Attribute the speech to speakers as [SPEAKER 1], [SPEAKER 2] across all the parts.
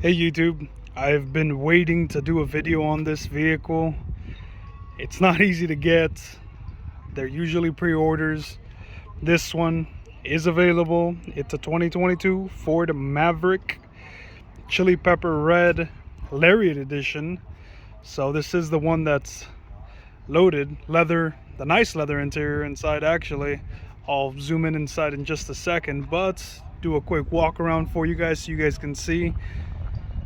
[SPEAKER 1] Hey YouTube, I've been waiting to do a video on this vehicle. It's not easy to get. They're usually pre-orders. This one is available. It's a 2022 Ford Maverick Chili Pepper Red Lariat Edition. So this is the one that's loaded. Leather, the nice leather interior inside actually. I'll zoom in inside in just a second, but do a quick walk around for you guys so you guys can see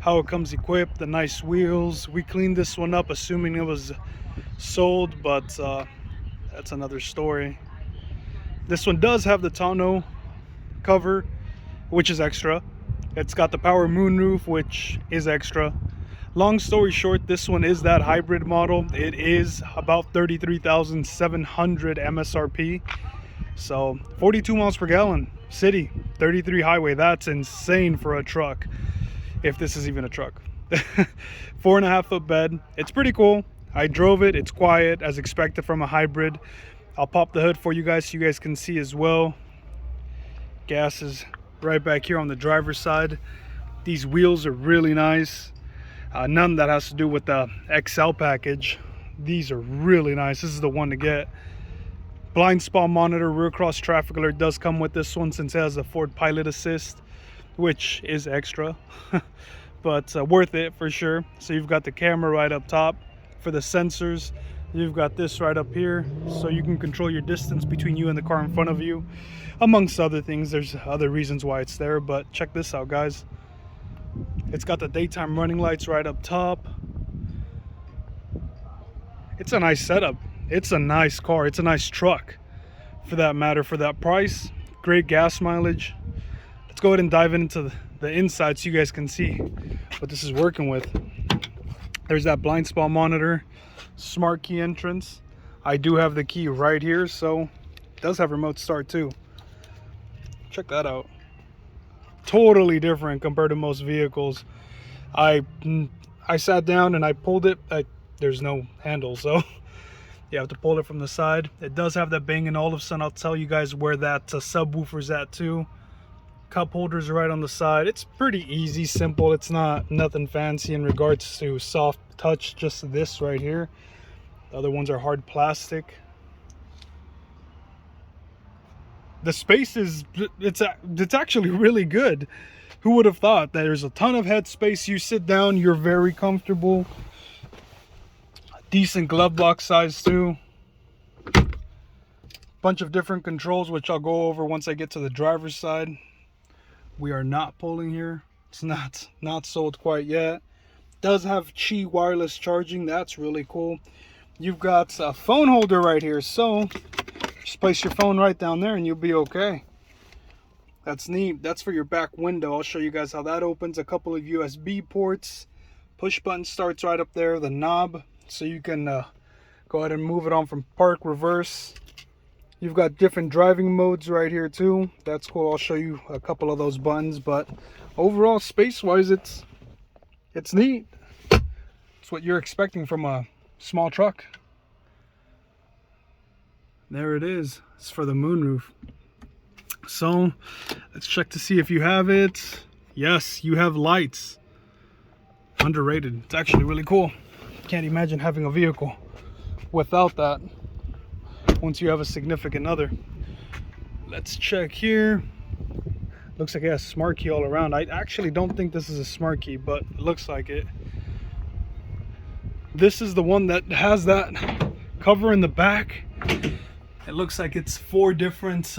[SPEAKER 1] how it comes equipped. The nice wheels. We cleaned this one up assuming it was sold, but that's another story. This one does have the tonneau cover, which is extra. It's got the power moonroof, which is extra. Long story short, this one is that hybrid model. It is about 33,700 MSRP. So 42 miles per gallon city, 33 highway. That's insane for a truck, if this is even a truck. 4.5 foot bed. It's pretty cool. I drove it. It's quiet as expected from a hybrid. I'll pop the hood for you guys so you guys can see as well. Gas is right back here on the driver's side. These wheels are really nice. None that has to do with the XL package. These are really nice. This is the one to get. Blind spot monitor, rear cross traffic alert does come with this one since it has a Ford Pilot Assist, which is extra. But worth it for sure. So you've got the camera right up top for the sensors. You've got this right up here so you can control your distance between you and the car in front of you, amongst other things. There's other reasons why it's there, but check this out, guys. It's got the daytime running lights right up top. It's a nice setup. It's a nice car. It's a nice truck for that matter. For that price, great gas mileage. Let's go ahead and dive into the inside so you guys can see what this is working with. There's that blind spot monitor, smart key entrance. I do have the key right here, so it does have remote start too. Check that out. Totally different compared to most vehicles. I sat down and I pulled it. There's no handle, so you have to pull it from the side. It does have that Bang & Olufsen. I'll tell you guys where that subwoofer's at too. Cup holders are right on the side. It's pretty easy, simple. It's not nothing fancy in regards to soft touch, just this right here. The other ones are hard plastic. The space is, it's actually really good. Who would have thought? That there's a ton of head space. You sit down, you're very comfortable. Decent glove box size too. Bunch of different controls, which I'll go over once I get to the driver's side. We are not pulling here. It's not sold quite yet. Does have Qi wireless charging. That's really cool. You've got a phone holder right here, so just place your phone right down there and you'll be okay. That's neat. That's for your back window. I'll show you guys how that opens. A couple of USB ports. Push button starts right up there. The knob, so you can go ahead and move it on from park, reverse. You've got different driving modes right here too. That's cool. I'll show you a couple of those buttons, but overall, space-wise, it's neat. It's what you're expecting from a small truck. There it is. It's for the moonroof. So let's check to see if you have it. Yes, you have lights. Underrated. It's actually really cool. Can't imagine having a vehicle without that once you have a significant other. Let's check here. Looks like it has smart key all around. I actually don't think this is a smart key, but it looks like it. This is the one that has that cover in the back. It looks like it's 4 different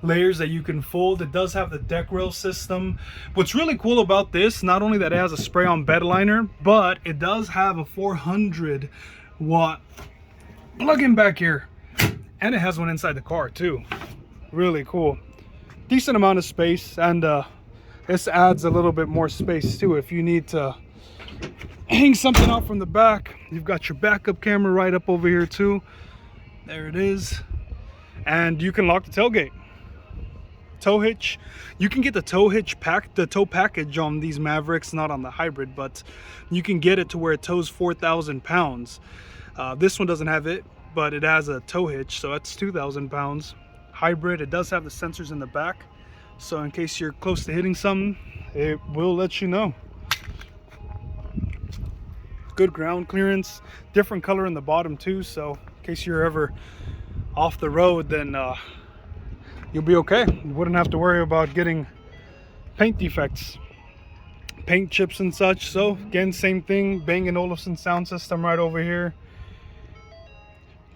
[SPEAKER 1] layers that you can fold. It does have the deck rail system. What's really cool about this, not only that it has a spray-on bed liner, but it does have a 400 watt plug-in back here, and it has one inside the car too. Really cool. Decent amount of space, and this adds a little bit more space too if you need to hang something out from the back. You've got your backup camera right up over here too. There it is. And you can lock the tailgate. Tow hitch. You can get the tow hitch pack, the tow package on these Mavericks, not on the hybrid, but you can get it to where it tows 4,000 pounds. This one doesn't have it, but it has a tow hitch, so that's 2,000 pounds. Hybrid, it does have the sensors in the back, so in case you're close to hitting something, it will let you know. good ground clearance, different color in the bottom too, so in case you're ever off the road, then you'll be okay. You wouldn't have to worry about getting paint defects, paint chips and such. So again, same thing, Bang & Olufsen sound system right over here.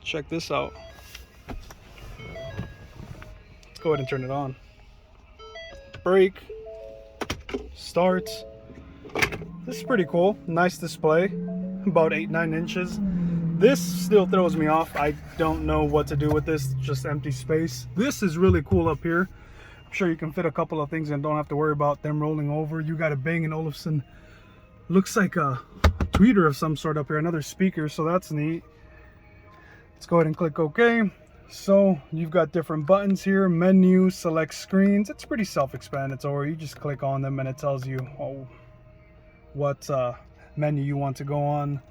[SPEAKER 1] Check this out. Let's go ahead and turn it on. Brake, starts. This is pretty cool. Nice display, about 8-9 inches. This still throws me off. I don't know what to do with this, just empty space. This is really cool up here. I'm sure you can fit a couple of things and don't have to worry about them rolling over. You got a Bang & Olufsen, looks like a tweeter of some sort up here, another speaker, so that's neat. Let's go ahead and click OK. So you've got different buttons here, menu, select screens. It's pretty self-explanatory. You just click on them and it tells you what menu you want to go on.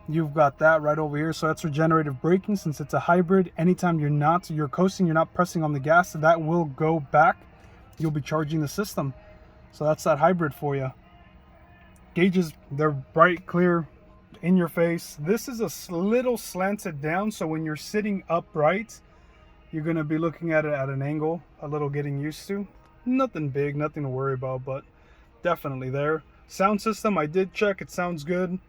[SPEAKER 1] You've got that right over here, so that's regenerative braking. Since it's a hybrid, anytime you're coasting, you're not pressing on the gas, so that will go back. You'll be charging the system. So that's that hybrid for you. Gauges, they're bright, clear, in your face. This is a little slanted down, so when you're sitting upright, you're going to be looking at it at an angle, a little getting used to. Nothing big, nothing to worry about, but definitely there. Sound system, I did check, it sounds good.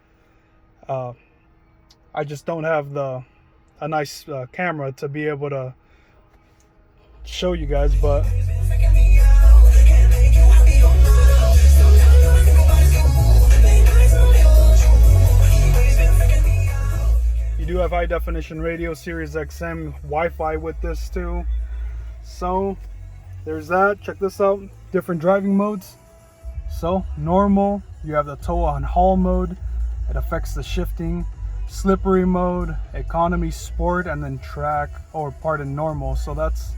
[SPEAKER 1] I just don't have a nice camera to be able to show you guys, but you do have high definition radio, Sirius XM, Wi-Fi with this too. So there's that. Check this out, different driving modes. So normal, you have the tow on haul mode, it affects the shifting. Slippery mode, economy, sport, and then track, or pardon, normal. So that's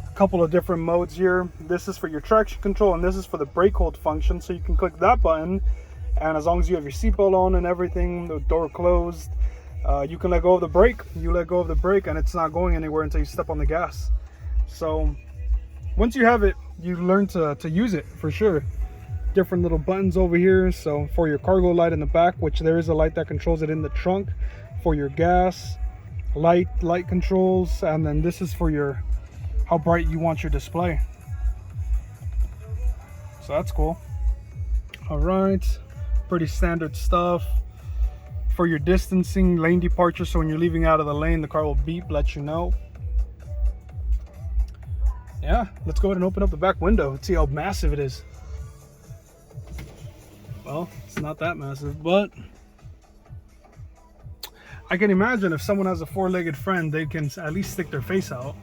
[SPEAKER 1] a couple of different modes here. This is for your traction control and this is for the brake hold function, so you can click that button and as long as you have your seatbelt on and everything, the door closed, you can let go of the brake. You let go of the brake and it's not going anywhere until you step on the gas. So once you have it, you learn to use it for sure. Different little buttons over here, so for your cargo light in the back, which there is a light that controls it in the trunk, for your gas light controls, and then this is for your how bright you want your display. So that's cool. All right, pretty standard stuff. For your distancing, lane departure, so when you're leaving out of the lane, the car will beep, let you know. Yeah, let's go ahead and open up the back window and see how massive it is. Well, it's not that massive, but I can imagine if someone has a four-legged friend, they can at least stick their face out.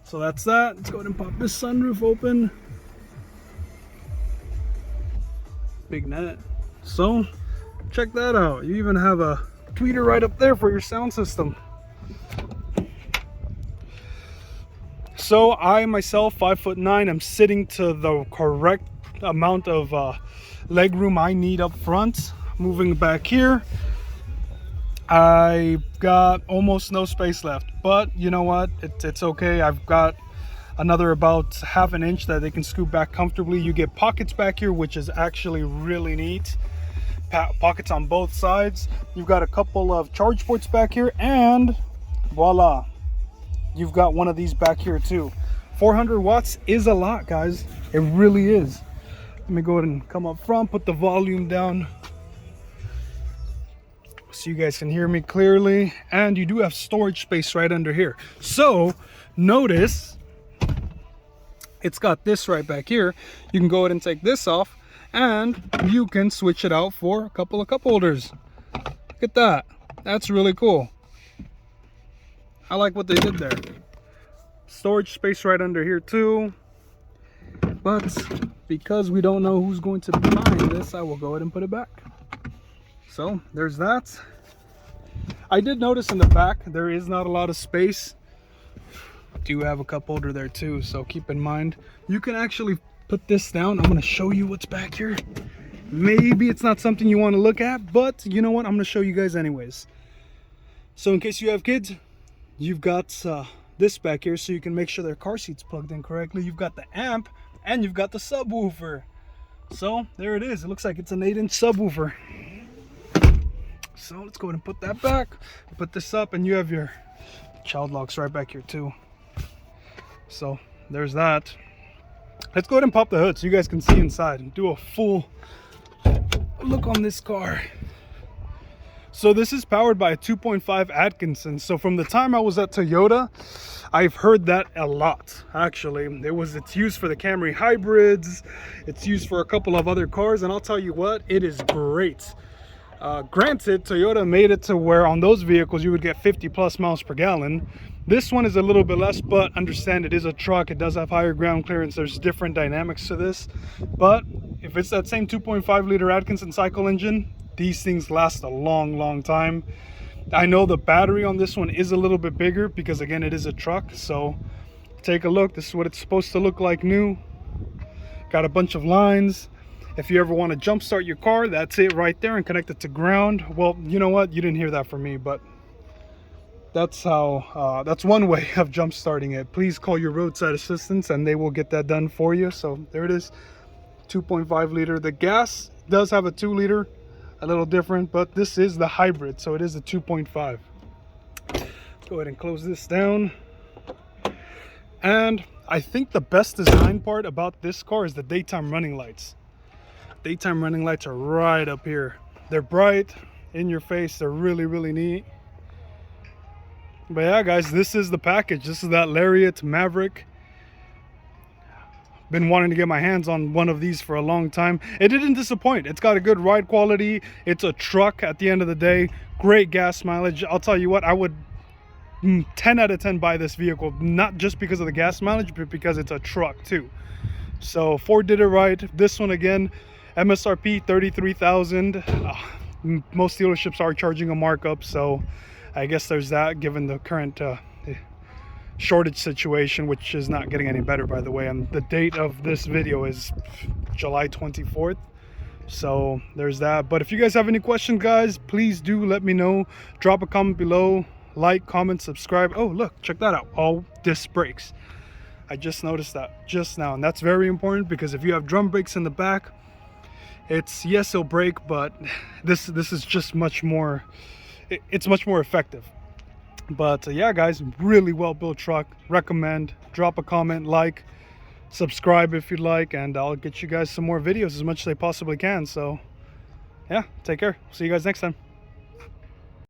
[SPEAKER 1] So that's that. Let's go ahead and pop this sunroof open. Big net. So check that out. You even have a tweeter right up there for your sound system. So I myself, 5'9", I'm sitting to the correct amount of leg room I need up front. Moving back here, I've got almost no space left, but you know what, it's okay. I've got another about ½ an inch that they can scoot back comfortably. You get pockets back here, which is actually really neat. Pockets on both sides. You've got a couple of charge ports back here, and voila, you've got one of these back here too. 400 watts is a lot, guys. It really is. Let me go ahead and come up front, put the volume down so you guys can hear me clearly. And you do have storage space right under here. So notice it's got this right back here. You can go ahead and take this off and you can switch it out for a couple of cup holders. Look at that. That's really cool. I like what they did there. Storage space right under here too. But because we don't know who's going to be buying this, I will go ahead and put it back. So there's that. I did notice in the back there is not a lot of space. Do have a cup holder there too, so keep in mind you can actually put this down. I'm going to show you what's back here. Maybe it's not something you want to look at, but you know what, I'm going to show you guys anyways. So in case you have kids, you've got this back here so you can make sure their car seat's plugged in correctly. You've got the amp and you've got the subwoofer. So there it is. It looks like it's an 8-inch subwoofer. So let's go ahead and put that back, put this up, and you have your child locks right back here too. So there's that. Let's go ahead and pop the hood so you guys can see inside and do a full look on this car. So this is powered by a 2.5 Atkinson. So from the time I was at Toyota, I've heard that a lot. Actually, it's used for the Camry hybrids, it's used for a couple of other cars, and I'll tell you what, it is great. Granted, Toyota made it to where on those vehicles you would get 50 plus miles per gallon. This one is a little bit less, but understand it is a truck. It does have higher ground clearance. There's different dynamics to this. But if it's that same 2.5 liter Atkinson cycle engine, these things last a long time. I know the battery on this one is a little bit bigger because again, it is a truck. So take a look. This is what it's supposed to look like new. Got a bunch of lines. If you ever want to jump start your car, that's it right there, and connect it to ground. Well, you know what? You didn't hear that from me, but that's how, that's one way of jump starting it. Please call your roadside assistance and they will get that done for you. So there it is, 2.5 liter. The gas does have a 2 liter, a little different, but this is the hybrid, so it is a 2.5. Go ahead and close this down. And I think the best design part about this car is the daytime running lights. Daytime running lights are right up here. They're bright, in your face. They're really neat. But yeah, guys, this is the package. This is that Lariat Maverick. Been wanting to get my hands on one of these for a long time. It didn't disappoint. It's got a good ride quality. It's a truck at the end of the day. Great gas mileage. I'll tell you what, I would 10 out of 10 buy this vehicle, not just because of the gas mileage, but because it's a truck too. So Ford did it right. This one again, MSRP $33,000. Most dealerships are charging a markup, so I guess there's that, given the current shortage situation, which is not getting any better, by the way. And the date of this video is July 24th. So there's that. But if you guys have any questions, guys, please do let me know. Drop a comment below. Like, comment, subscribe. Oh, look, check that out. All disc brakes. I just noticed that just now, and that's very important because if you have drum brakes in the back, it's, yes, it'll brake, but this is just much more, it's much more effective. But yeah, guys, really well built truck. Recommend. Drop a comment, like, subscribe if you'd like, and I'll get you guys some more videos as much as I possibly can. So yeah, take care. See you guys next time.